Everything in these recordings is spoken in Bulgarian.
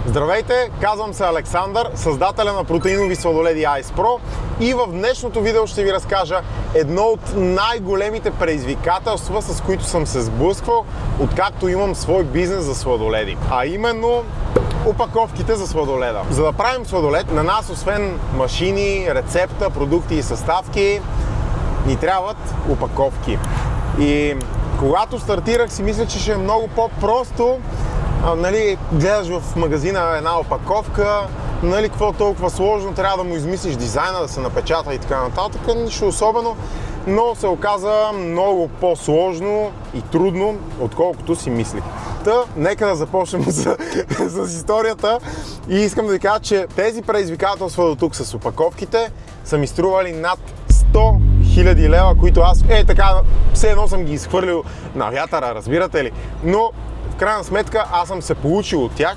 Здравейте, казвам се Александър, създателя на протеинови сладоледи Ice Pro, и в днешното видео ще ви разкажа едно от най-големите предизвикателства, с които съм се сблъсквал, откакто имам свой бизнес за сладоледи. А именно опаковките за сладоледа. За да правим сладолед, на нас освен машини, рецепта, продукти и съставки, ни трябват опаковки. И когато стартирах, си мисля, че ще е много по-просто. Гледаш в магазина една опаковка, какво толкова сложно, трябва да му измислиш дизайна, да се напечата и така нататък. Нищо особено, но се оказа много по-сложно и трудно, отколкото си мислих. Нека да започнем с историята и искам да ви кажа, че тези предизвикателства до тук с опаковките са ми стрували над 100 000 лева, които аз така все едно съм ги изхвърлил на вятъра, разбирате ли? Но в крайна сметка аз съм се получил от тях,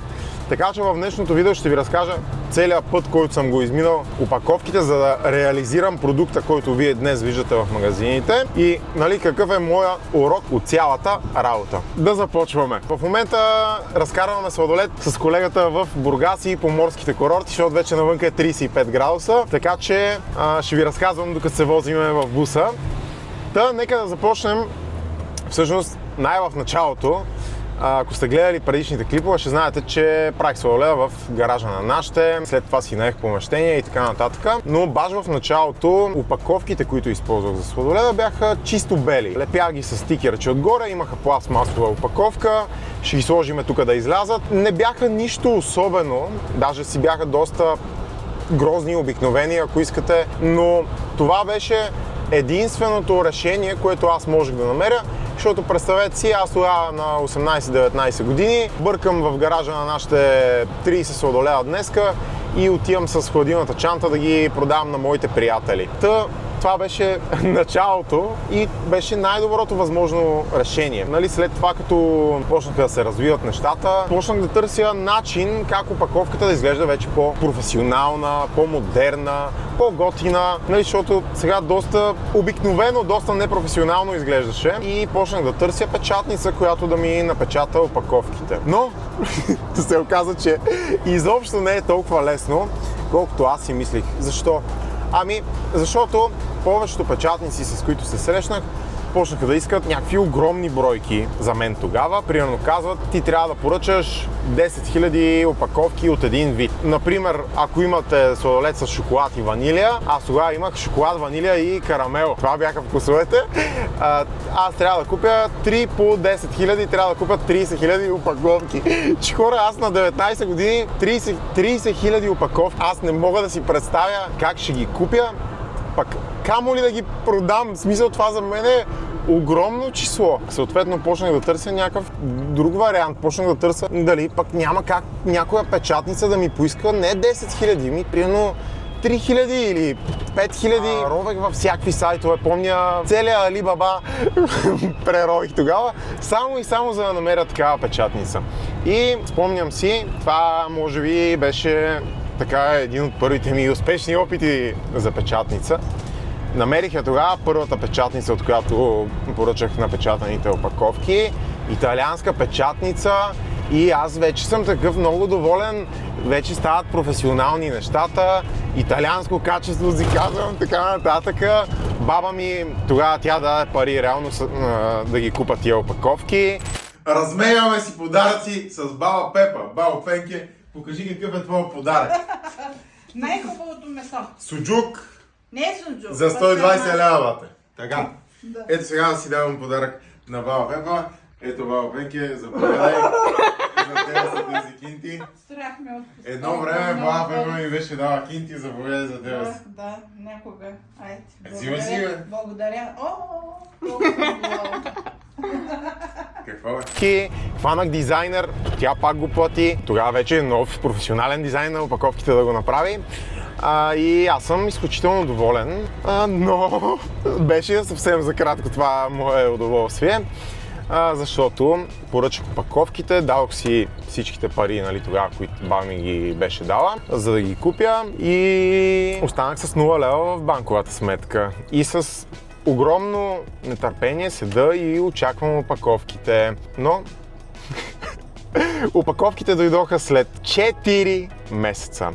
така че в днешното видео ще ви разкажа целият път, който съм го изминал, опаковките, за да реализирам продукта, който вие днес виждате в магазините и какъв е моя урок от цялата работа. Да започваме. В момента разкарваме сладолед с колегата в Бургас и по морските курорти, защото вече навънка е 35 градуса, така че ще ви разказвам докато се возиме в буса. Нека да започнем всъщност най-в началото. Ако сте гледали предишните клипове, ще знаете, че правих сладоледа в гаража на нашите, след това си наех помещение и така нататък. Но баш в началото опаковките, които използвах за сладоледа, бяха чисто бели. Лепях ги с стикерче отгоре, имаха пластмасова опаковка, ще ги сложим тук да излязат. Не бяха нищо особено, даже си бяха доста грозни и обикновени, ако искате, но това беше единственото решение, което аз можех да намеря. Защото представете си, аз тогава на 18-19 години бъркам в гаража на нашите 30 сладоледа днеска и отивам с хладилната чанта да ги продавам на моите приятели. Това беше началото и беше най-доброто възможно решение. След това, като почнаха да се развиват нещата, почнах да търся начин как опаковката да изглежда вече по-професионална, по-модерна, по-готина, защото сега доста обикновено, доста непрофесионално изглеждаше и почнах да търся печатница, която да ми напечата опаковките. Но се оказа, че изобщо не е толкова лесно, колкото аз си мислих. Защо? Защото повечето печатници, с които се срещнах, почнаха да искат някакви огромни бройки за мен тогава. Примерно казват, ти трябва да поръчаш 10 000 опаковки от един вид. Например, ако имате сладолед с шоколад и ванилия, аз тогава имах шоколад, ванилия и карамел. Това бяха вкусовете. Аз трябва да купя 3 по 10 000, трябва да купя 30 000 опаковки. Че хора, аз на 19 години 30 000 опаковки. Аз не мога да си представя как ще ги купя, пък камо ли да ги продам. В смисъл, това за мен е огромно число. Съответно почнах да търся някакъв друг вариант. Почнах да търся дали пък няма как някоя печатница да ми поиска не 10 000, примерно 3000 или 5000. Ровех във всякакви сайтове, помня целия Алибаба прерових тогава, само и само за да намеря такава печатница. И спомням си, това може би беше един от първите ми успешни опити за печатница. Намерих я тогава първата печатница, от която поръчах напечатаните опаковки. Италианска печатница и аз вече съм такъв много доволен. Вече стават професионални нещата. Италианско качество си казвам, така нататък. Баба ми тогава тя даде пари реално да ги купа тия опаковки. Разменяме си подаръци с баба Пепа. Баба Пенке, покажи какъв е твой подарък. Най-хубавото месо. Суджук. Не е суджук. За 120 лева, бате. Така. Да. Ето сега да си давам подарък на баба Пепа. Ето баба Пенке, заповядай. За тебе са тези кинти. Страх ме от... Едно време баба Пепа ми беше дала кинти, заповядай за тебе. Да, някога. Айде. Взимай си, бе. Благодаря. Толкова. Какво бе? Хванах дизайнер, тя пак го плати. Тогава вече е нов професионален дизайн на опаковките да го направи. И аз съм изключително доволен, но беше съвсем за кратко това мое удоволствие. Защото поръчах опаковките, дадох си всичките пари, тогава, които баба ми ги беше дала, за да ги купя и останах с 0 лева в банковата сметка. И с огромно нетърпение седа и очаквам опаковките, но Опаковките дойдоха след 4 месеца.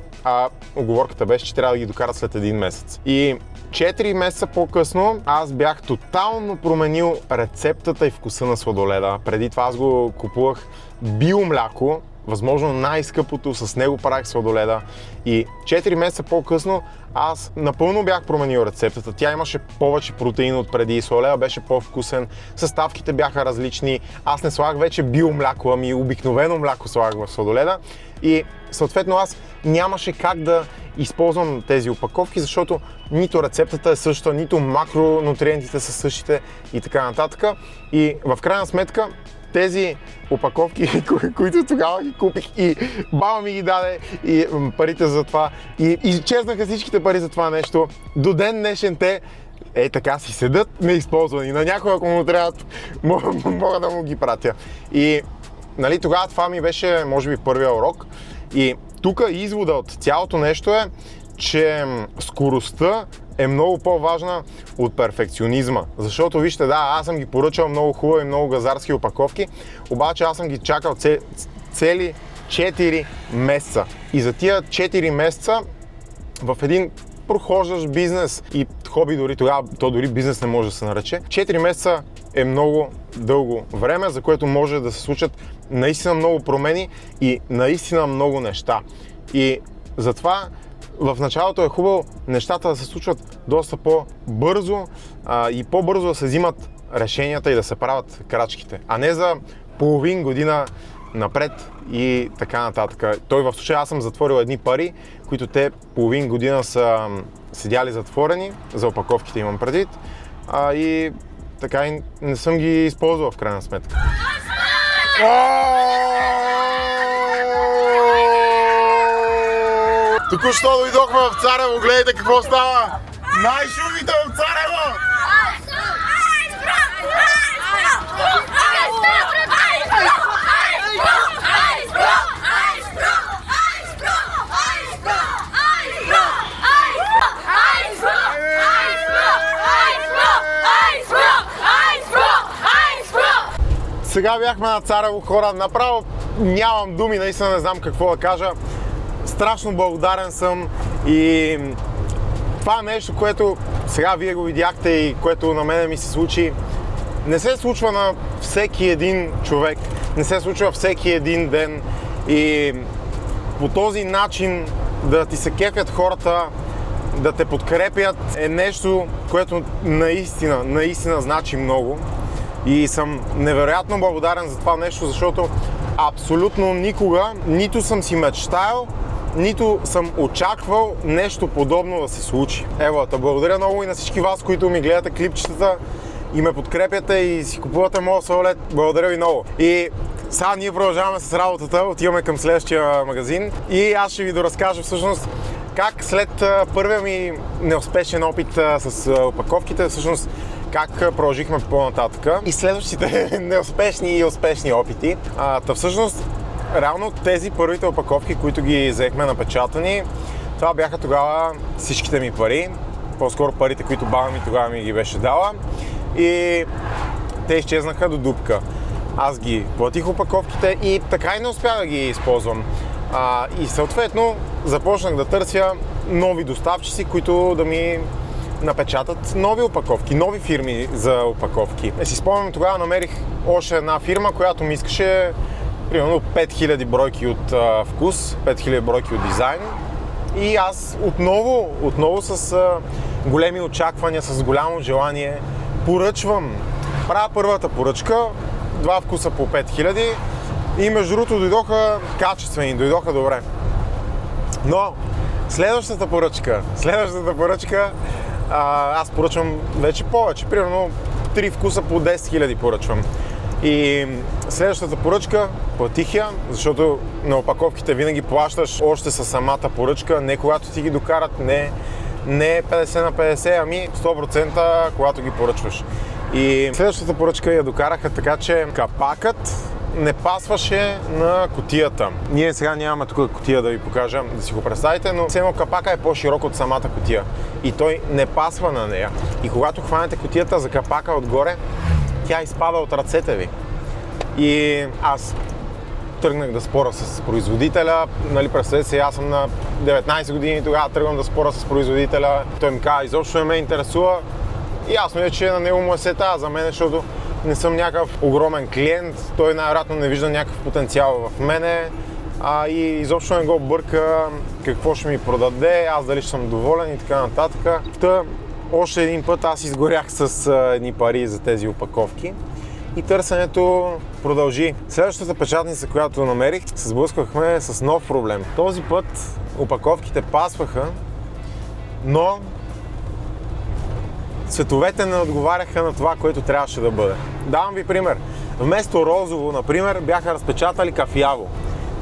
Оговорката беше, че трябва да ги докарат след 1 месец. И 4 месеца по-късно аз бях тотално променил рецептата и вкуса на сладоледа. Преди това аз го купувах биомляко, възможно най-скъпото, с него правих сладоледа. И 4 месеца по-късно аз напълно бях променил рецептата. Тя имаше повече протеин от преди, сладоледа беше по-вкусен, съставките бяха различни. Аз не слагах вече биомляко, ами обикновено мляко слагах в сладоледа. И съответно аз нямаше как да използвам тези опаковки, защото нито рецептата е същата, нито макронутриентите са същите и така нататък. И в крайна сметка тези опаковки, които тогава ги купих и баба ми ги даде и парите за това и изчезнаха всичките пари за това нещо. До ден днешен те така си седат неизползвани. На някой, ако му трябват, мога да му ги пратя. И нали, тогава това ми беше, може би, първия урок. И тук извода от цялото нещо е, че скоростта е много по-важна от перфекционизма. Защото вижте, да, аз съм ги поръчал много хубави, много газарски опаковки, обаче аз съм ги чакал цели 4 месеца. И за тия 4 месеца в един прохождащ бизнес и хоби, дори тогава, то дори бизнес не може да се нарече, 4 месеца е много дълго време, за което може да се случат наистина много промени и наистина много неща. И затова в началото е хубаво нещата да се случват доста по-бързо и по-бързо да се взимат решенията и да се правят крачките, а не за половин година напред и така нататък. Той в случая аз съм затворил едни пари, които те половин година са седяли затворени, за опаковките имам предвид, и така и не съм ги използвал в крайна сметка. Току-що дойдохме в Царево, гледайте какво става! Най-шумите в Царево! Сега бяхме на Царево, хора, направо нямам думи, наистина не знам какво да кажа. Страшно благодарен съм и това нещо, което сега вие го видяхте и което на мене ми се случи, не се случва на всеки един човек, не се случва всеки един ден и по този начин да ти се кефят хората, да те подкрепят е нещо, което наистина значи много и съм невероятно благодарен за това нещо, защото абсолютно никога нито съм си мечтаял, нито съм очаквал нещо подобно да се случи. Евата, благодаря много и на всички вас, които ми гледате клипчетата и ме подкрепяте и си купувате моят сладолед. Благодаря ви много. И сега ние продължаваме с работата, отиваме към следващия магазин и аз ще ви доразкажа всъщност как след първия ми неуспешен опит с опаковките, всъщност как продължихме по-нататък и следващите неуспешни и успешни опити. Всъщност, реално тези първите опаковки, които ги взехме напечатани, това бяха тогава всичките ми пари, по-скоро парите, които баба ми тогава ми ги беше дала и те изчезнаха до дупка. Аз ги платих опаковките и така и не успях да ги използвам. И съответно започнах да търся нови доставчици, които да ми напечатат нови опаковки, нови фирми за опаковки. Си спомням, тогава намерих още една фирма, която ми искаше примерно 5000 бройки от вкус, 5000 бройки от дизайн. И аз отново с големи очаквания, с голямо желание поръчвам. Правя първата поръчка, 2 вкуса по 5000 и между другото дойдоха качествени, дойдоха добре. Но следващата поръчка аз поръчвам вече повече, примерно 3 вкуса по 10 000 поръчвам. И следващата поръчка платих я, защото на опаковките винаги плащаш още със самата поръчка, не когато ти ги докарат, не 50 на 50, ами 100% когато ги поръчваш. И следващата поръчка я докараха така, че капакът не пасваше на кутията. Ние сега нямаме тук кутия да ви покажа, да си го представите, но все едно капака е по-широк от самата кутия и той не пасва на нея. И когато хванете кутията за капака отгоре, тя изпада от ръцете ви. И аз тръгнах да спора с производителя. Нали, представете се, аз съм на 19 години, тогава тръгвам да спора с производителя. Той ми каза, изобщо не ме интересува. Ясно е, че на него му е сета за мен, защото не съм някакъв огромен клиент. Той най-вероятно не вижда някакъв потенциал в мене. И изобщо не го бърка какво ще ми продаде, аз дали ще съм доволен и така нататък. Още един път аз изгорях с едни пари за тези опаковки и търсенето продължи. Следващата печатница, която намерих, се сблъсквахме с нов проблем. Този път опаковките пасваха, но цветовете не отговаряха на това, което трябваше да бъде. Давам ви пример. Вместо розово, например, бяха разпечатали кафяво.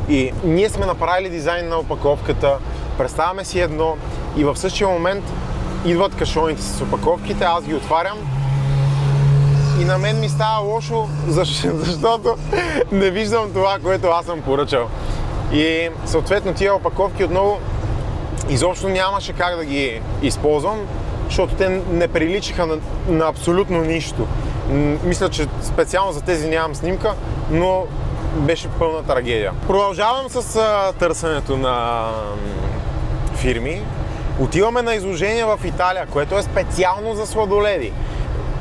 И ние сме направили дизайн на опаковката, представяме си едно и в същия момент идват кашоните с опаковките, аз ги отварям и на мен ми става лошо, защото не виждам това, което аз съм поръчал. И съответно тия опаковки отново изобщо нямаше как да ги използвам, защото те не приличаха на абсолютно нищо. Мисля, че специално за тези нямам снимка, но беше пълна трагедия. Продължавам с търсенето на фирми. Отиваме на изложение в Италия, което е специално за сладоледи.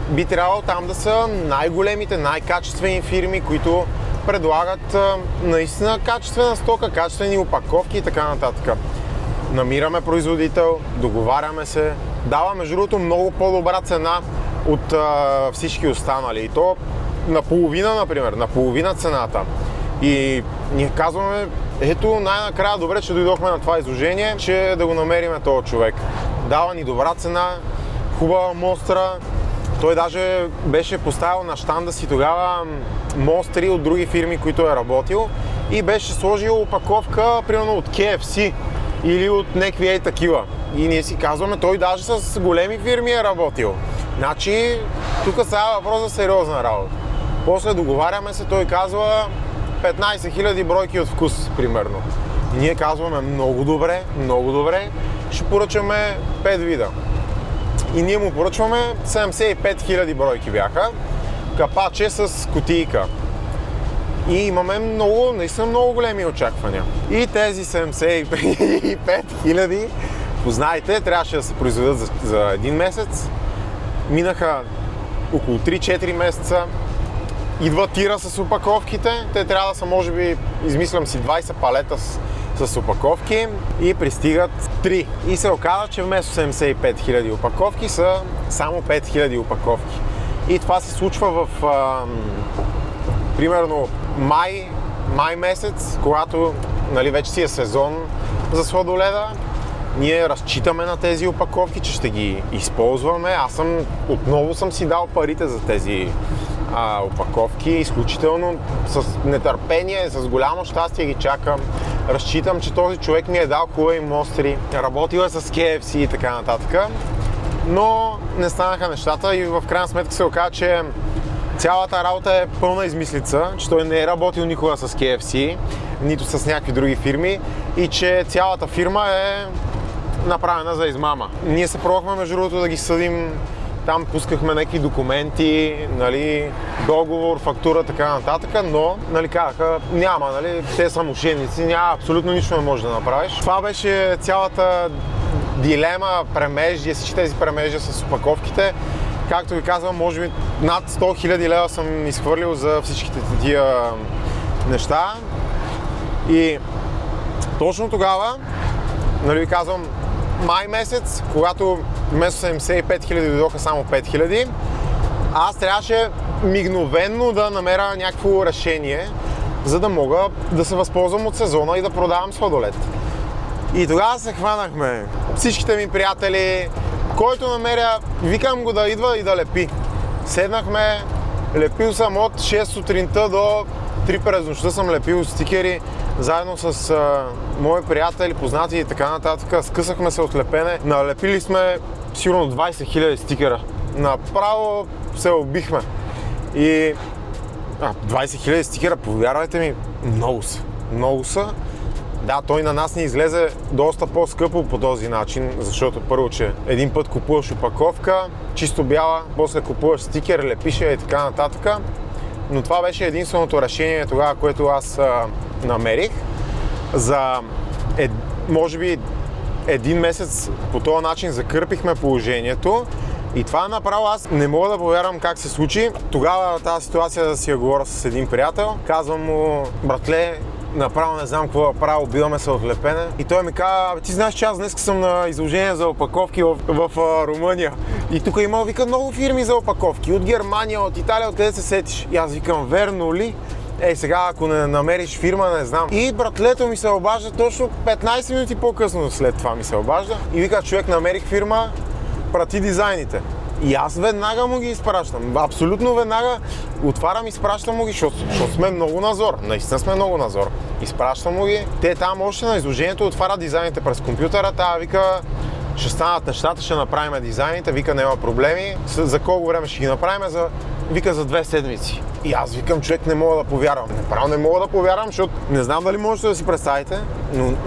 Би трябвало там да са най-големите, най-качествени фирми, които предлагат наистина качествена стока, качествени опаковки и така нататък. Намираме производител, договаряме се, дава между другото много по-добра цена от всички останали. И то наполовина, например, наполовина цената. И ние казваме, ето най-накрая добре, че дойдохме на това изложение, че да го намериме този човек. Дава ни добра цена, хубава мостра. Той даже беше поставил на щанда си тогава мостри от други фирми, които е работил и беше сложил опаковка, примерно от KFC или от някакви такива. И ние си казваме, той даже с големи фирми е работил. Значи, тук става въпрос за сериозна работа. После договаряме се, той казва 15 000 бройки от вкус, примерно. И ние казваме, много добре, ще поръчаме 5 вида. И ние му поръчваме 75 000 бройки бяха, капаче с кутийка. И имаме наистина много големи очаквания. И тези 75 000, познайте, трябваше да се произведат за един месец. Минаха около 3-4 месеца. Идва тира с опаковките. Те трябва да са, може би, измислям си 20 палета с опаковки и пристигат 3. И се оказа, че вместо 75 000 опаковки са само 5 000 опаковки. И това се случва в примерно май месец, когато нали, вече си е сезон за сладоледа. Ние разчитаме на тези опаковки, че ще ги използваме. Аз отново съм си дал парите за тези опаковки. Изключително с нетърпение, с голямо щастие ги чакам. Разчитам, че този човек ми е дал хубави мостри. Работил е с KFC и така нататък. Но не станаха нещата и в крайна сметка се оказа, че цялата работа е пълна измислица, че той не е работил никога с KFC, нито с някакви други фирми и че цялата фирма е направена за измама. Ние се пробвахме между другото да ги съдим, там пускахме някакви документи, нали, договор, фактура, така нататък, но нали, казаха, няма, нали, те са мошенници, няма, абсолютно нищо не можеш да направиш. Това беше цялата дилема, премеждие, всички тези премеждия с опаковките. Както ви казвам, може би над 100 000 лева съм изхвърлил за всичките тия неща. И точно тогава, нали ви казвам, май месец, когато вместо 75 000 дойдоха само 5 000, аз трябваше мигновенно да намеря някакво решение, за да мога да се възползвам от сезона и да продавам сладолед. И тогава се хванахме всичките ми приятели, който намеря, викам го да идва и да лепи. Седнахме, лепил съм от 6 сутринта до 3 през нощта съм лепил стикери, заедно с мои приятели, познати и така нататък. Скъсахме се от лепене. Налепили сме сигурно 20 000 стикера. Направо се убихме. И 20 000 стикера, повярвайте ми, много са. Да, той на нас ни излезе доста по-скъпо по този начин, защото първо, че един път купуваш опаковка, чисто бяла, после купуваш стикер, лепише и така нататък. но това беше единственото решение тогава, което аз намерих. За може би един месец по този начин закърпихме положението и това направо аз не мога да повярвам как се случи. Тогава тази ситуация да си я говоря с един приятел, казвам му: братле, направо не знам какво да правя, убиваме се от лепене. И той ми каза: ти знаеш, че аз днес съм на изложение за опаковки в Румъния. И тук има, вика, много фирми за опаковки. От Германия, от Италия, откъде се сетиш? И аз викам: верно ли? Ей, сега, ако не намериш фирма, не знам. И братлето ми се обажда точно 15 минути по-късно след това ми се обажда. И вика: човек, намерих фирма, прати дизайните. И аз веднага му ги изпращам. Абсолютно веднага отварям, изпращам му ги, защото сме много назор. Наистина сме много назор. Изпращам му ги. Те там още на изложението отварят дизайните през компютъра. Тя вика: ще станат нещата, ще направим дизайните. Вика: няма проблеми. За колко време ще ги направим? Вика: за 2 седмици. И аз викам: човек, не мога да повярвам. Направо не мога да повярвам, защото не знам дали можете да си представите,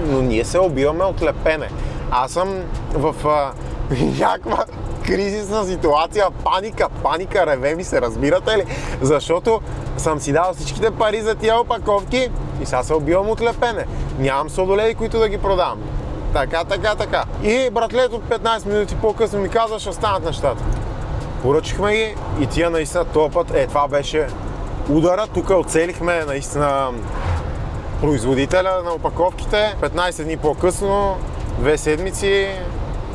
но ние се убиваме от лепене. Аз съм в някаква кризисна ситуация, паника, реве ми се, разбирате ли? Защото съм си дал всичките пари за тия опаковки и сега се убивам от лепене. Нямам сладоледи, които да ги продавам. Така. И братлето 15 минути по-късно ми казва: ще станат нещата. Поръчихме ги и тия наистина този път, това беше удара. Тук оцелихме наистина производителя на опаковките. 15 дни по-късно, 2 седмици,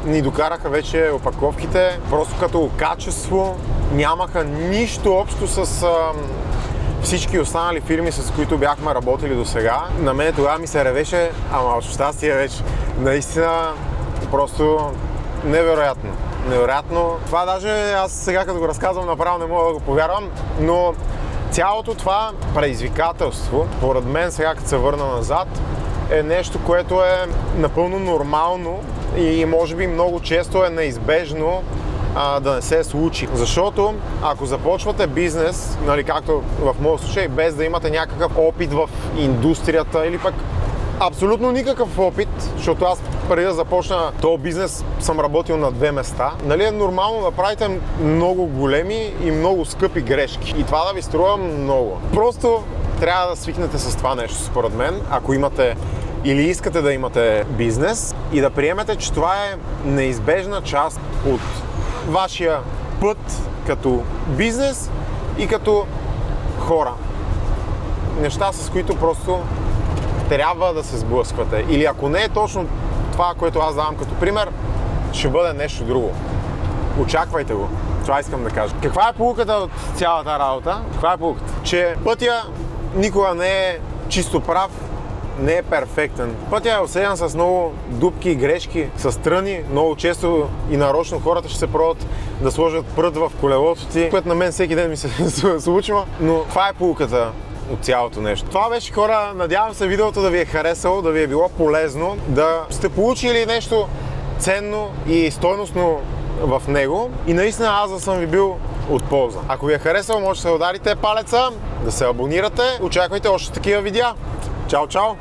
ни докараха вече опаковките. Просто като качество нямаха нищо общо с всички останали фирми, с които бяхме работили до сега. На мен тогава ми се ревеше, ама от щастие вече. Наистина просто невероятно. Това даже аз сега като го разказвам направо не мога да го повярвам, но цялото това предизвикателство, поред мен сега като се върна назад, е нещо, което е напълно нормално и може би много често е неизбежно да не се случи. Защото ако започвате бизнес, нали, както в моят случай, без да имате някакъв опит в индустрията или пък абсолютно никакъв опит, защото аз преди да започна този бизнес съм работил на 2 места, нали, е нормално да правите много големи и много скъпи грешки. И това да ви струва много. Просто трябва да свикнете с това нещо, според мен, ако имате или искате да имате бизнес и да приемете, че това е неизбежна част от вашия път като бизнес и като хора. Неща, с които просто трябва да се сблъсквате. Или ако не е точно това, което аз давам като пример, ще бъде нещо друго. Очаквайте го. Това искам да кажа. Каква е поуката от цялата работа? Каква е поуката? Че пътя никога не е чисто прав, не е перфектен. Пътя е осеян с много дупки и грешки, с тръни. Много често и нарочно хората ще се пробват да сложат прът в колелото ти, което на мен всеки ден ми се случва. Но това е поуката от цялото нещо. Това беше, хора. Надявам се видеото да ви е харесало, да ви е било полезно, да сте получили нещо ценно и стойностно в него и наистина аз да съм ви бил от полза. Ако ви е харесало, може да се ударите палеца, да се абонирате. Очаквайте още такива видеа. Чао!